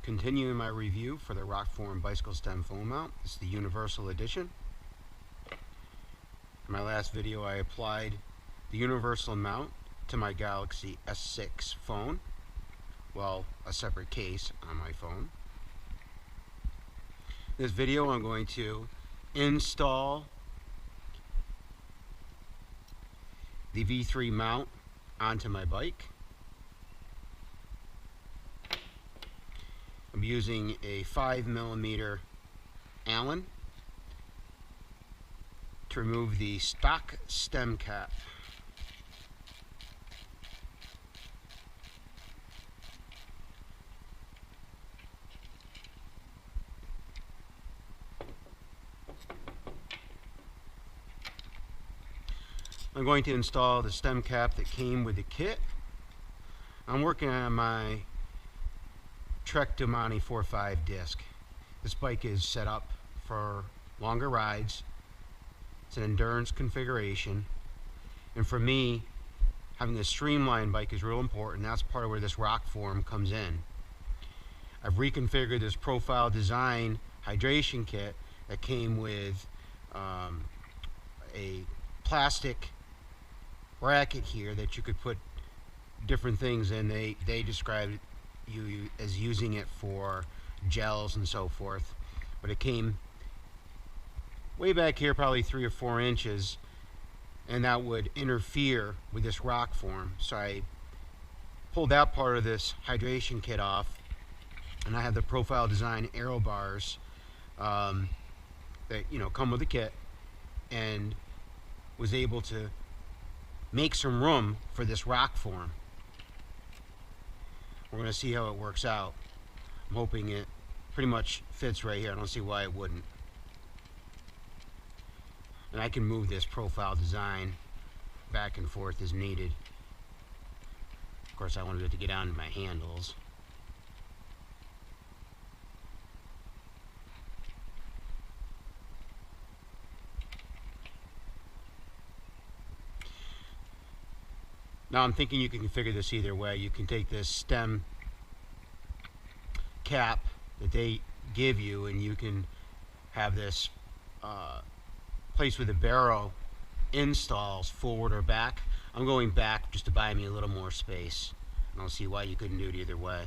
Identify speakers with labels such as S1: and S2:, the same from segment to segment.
S1: Continuing my review for the Rokform bicycle stem phone mount. This is the Universal Edition. In my last video I applied the universal mount to my Galaxy S6 phone. Well, a separate case on my phone. In this video I'm going to install the V3 mount onto my bike. I'm using a 5mm Allen to remove the stock stem cap. I'm going to install the stem cap that came with the kit. I'm working on my Trek Domani 4.5 disc. This bike is set up for longer rides. It's an endurance configuration, and for me, having a streamlined bike is real important. That's part of where this Rokform comes in. I've reconfigured this profile design hydration kit that came with a plastic bracket here that you could put different things in. They described you as using it for gels and so forth, but it came way back here, probably 3 or 4 inches, and that would interfere with this Rokform. So I pulled that part of this hydration kit off, and I have the profile design aero bars that come with the kit, and was able to make some room for this Rokform. We're going to see how it works out. I'm hoping it pretty much fits right here. I don't see why it wouldn't. And I can move this profile design back and forth as needed. Of course, I wanted it to get onto my handles. Now I'm thinking you can configure this either way. You can take this stem cap that they give you, and you can have this placed with the barrel installs forward or back. I'm going back just to buy me a little more space. I don't see why you couldn't do it either way.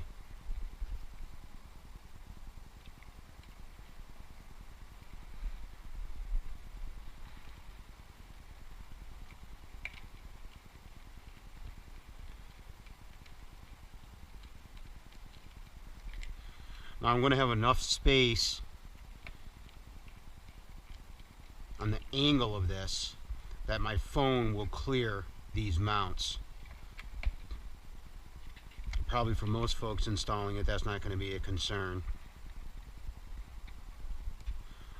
S1: Now I'm going to have enough space on the angle of this that my phone will clear these mounts. Probably for most folks installing it, that's not going to be a concern.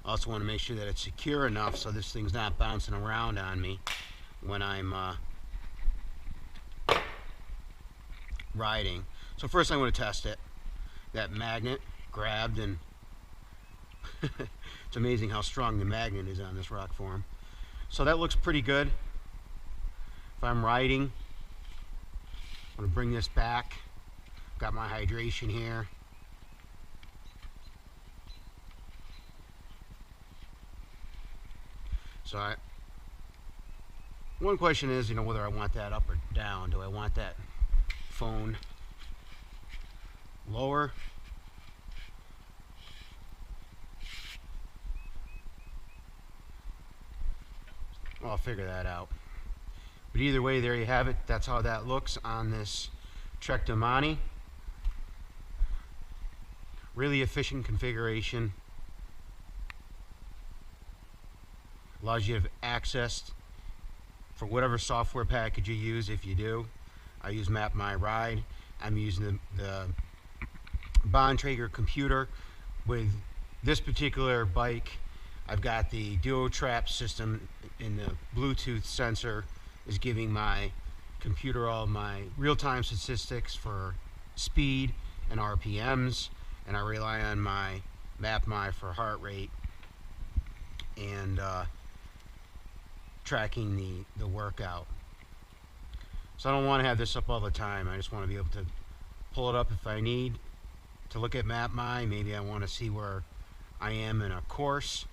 S1: I also want to make sure that it's secure enough so this thing's not bouncing around on me when I'm riding. So first I'm going to test it. That magnet grabbed, and it's amazing how strong the magnet is on this Rokform. So that looks pretty good. If I'm riding, I'm going to bring this back. Got my hydration here. So one question is, whether I want that up or down. Do I want that phone lower? Well, I'll figure that out. But either way, there you have it. That's how that looks on this Trek Domani. Really efficient configuration. Allows you to have access for whatever software package you use, if you do. I use Map My Ride. I'm using the Bontrager computer. With this particular bike, I've got the duo trap system, and the Bluetooth sensor is giving my computer all my real-time statistics for speed and RPMs, and I rely on my MapMy for heart rate and tracking the workout. So I don't want to have this up all the time. I just want to be able to pull it up if I need, to look at MapMy. Maybe I want to see where I am in a course.